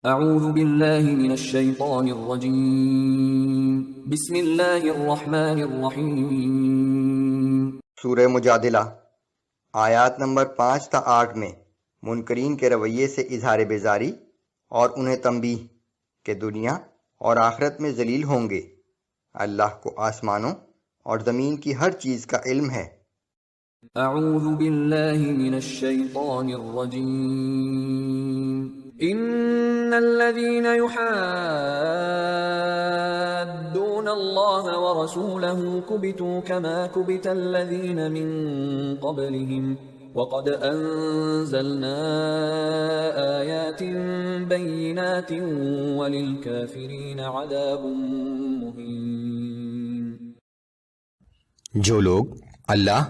اعوذ باللہ من الشیطان الرجیم بسم اللہ الرحمن الرحیم۔ سورہ مجادلہ آیات نمبر 5 تا 8 میں منکرین کے رویے سے اظہار بیزاری اور انہیں تنبیہ کہ دنیا اور آخرت میں ذلیل ہوں گے۔ اللہ کو آسمانوں اور زمین کی ہر چیز کا علم ہے۔ اعوذ باللہ من الشیطان الرجیم۔ ان الذين يحادون الله ورسوله كبتوا كما كبت الذين من قبلهم وقد انزلنا آيات بينات وللكافرين عذاب مهين۔ جو لوگ اللہ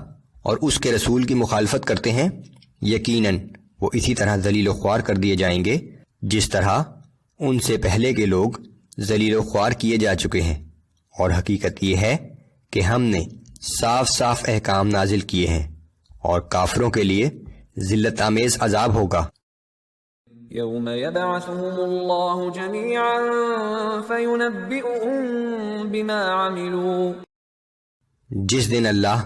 اور اس کے رسول کی مخالفت کرتے ہیں یقیناً وہ اسی طرح ذلیل و خوار کر دیے جائیں گے جس طرح ان سے پہلے کے لوگ ذلیل و خوار کیے جا چکے ہیں، اور حقیقت یہ ہے کہ ہم نے صاف صاف احکام نازل کیے ہیں، اور کافروں کے لیے ذلت آمیز عذاب ہوگا۔ یوم یبعثهم اللہ جميعا فینبئهم بما عملوا، جس دن اللہ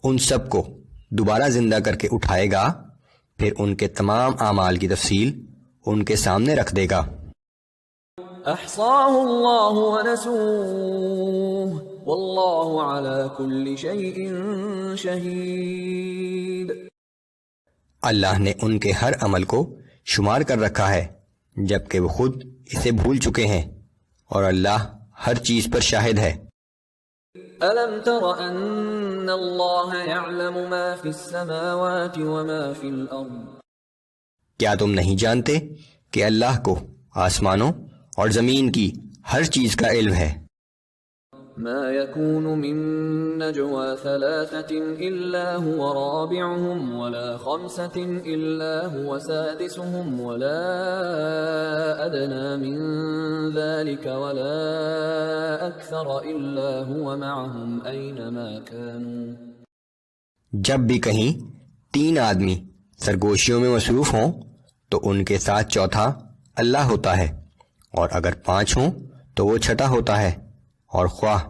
ان سب کو دوبارہ زندہ کر کے اٹھائے گا، پھر ان کے تمام اعمال کی تفصیل ان کے سامنے رکھ دے گا۔ احصاہ اللہ ونسوہ واللہ علی کل شیء شہید۔ اللہ نے ان کے ہر عمل کو شمار کر رکھا ہے جبکہ وہ خود اسے بھول چکے ہیں، اور اللہ ہر چیز پر شاہد ہے۔ أَلَمْ تَرَ أَنَّ اللَّهَ يَعْلَمُ مَا فِي السَّمَاوَاتِ وَمَا فِي الْأَرْضِ، کیا تم نہیں جانتے کہ اللہ کو آسمانوں اور زمین کی ہر چیز کا علم ہے؟ مَا يَكُونُ مِن نَجْوَى ثَلَاثَةٍ إِلَّا هُوَ رَابِعُهُمْ وَلَا خَمْسَةٍ إِلَّا هُوَ سَادِسُهُمْ وَلَا أَدْنَى مِن ذَلِكَ وَلَا أَكْثَرَ إِلَّا هُوَ مَعَهُمْ أَيْنَمَا كَانُوا۔ جب بھی کہیں 3 آدمی سرگوشیوں میں مصروف ہوں تو ان کے ساتھ چوتھا اللہ ہوتا ہے، اور اگر 5 ہوں تو وہ چھٹا ہوتا ہے، اور خواہ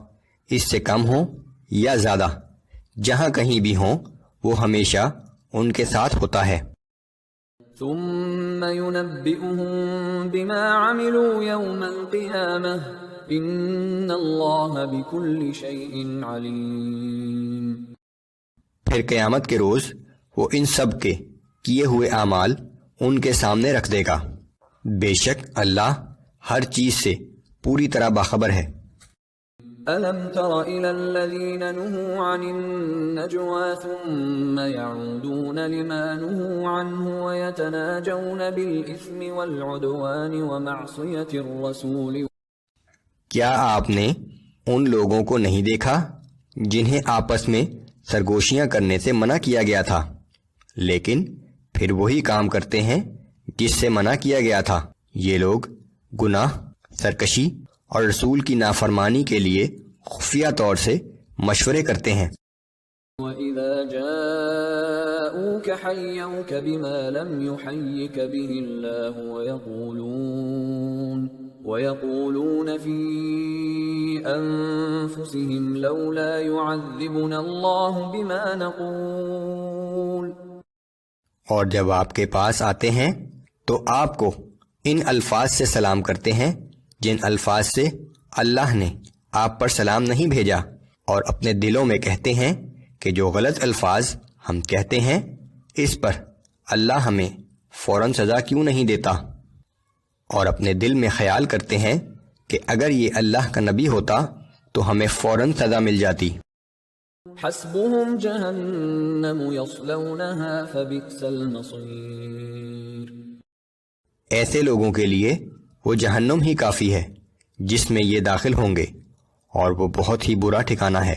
اس سے کم ہوں یا زیادہ، جہاں کہیں بھی ہوں وہ ہمیشہ ان کے ساتھ ہوتا ہے۔ ثم ينبئهم بما عملوا يوم القيامة ان اللہ بكل شيء علیم۔ پھر قیامت کے روز وہ ان سب کے کیے ہوئے اعمال ان کے سامنے رکھ دے گا، بے شک اللہ ہر چیز سے پوری طرح باخبر ہے۔ أَلَمْ تَرَ إِلَى الَّذِينَ نُهُوا عَنِ النَّجْوَى ثُمَّ يَعُودُونَ لِمَا نُهُوا عَنْهُ وَيَتَنَاجَوْنَ بِالْإِثْمِ وَالْعُدْوَانِ وَمَعْصِيَةِ الرَّسُولِ۔ کیا آپ نے ان لوگوں کو نہیں دیکھا جنہیں آپس میں سرگوشیاں کرنے سے منع کیا گیا تھا، لیکن پھر وہی کام کرتے ہیں جس سے منع کیا گیا تھا؟ یہ لوگ گناہ، سرکشی اور رسول کی نافرمانی کے لیے خفیہ طور سے مشورے کرتے ہیں۔ وَإِذَا جَاءُوكَ حَيَّوْكَ بِمَا لَمْ يُحَيِّكَ بِهِ اللَّهُ وَيَقُولُونَ فِي أَنفُسِهِمْ لَوْلَا يُعَذِّبُنَا اللَّهُ بِمَا نَقُولُ، اور جب آپ کے پاس آتے ہیں تو آپ کو ان الفاظ سے سلام کرتے ہیں جن الفاظ سے اللہ نے آپ پر سلام نہیں بھیجا، اور اپنے دلوں میں کہتے ہیں کہ جو غلط الفاظ ہم کہتے ہیں اس پر اللہ ہمیں فوراً سزا کیوں نہیں دیتا، اور اپنے دل میں خیال کرتے ہیں کہ اگر یہ اللہ کا نبی ہوتا تو ہمیں فوراً سزا مل جاتی۔ حسبهم جہنم یصلونها فبئس المصیر، ایسے لوگوں کے لیے وہ جہنم ہی کافی ہے جس میں یہ داخل ہوں گے، اور وہ بہت ہی برا ٹھکانہ ہے۔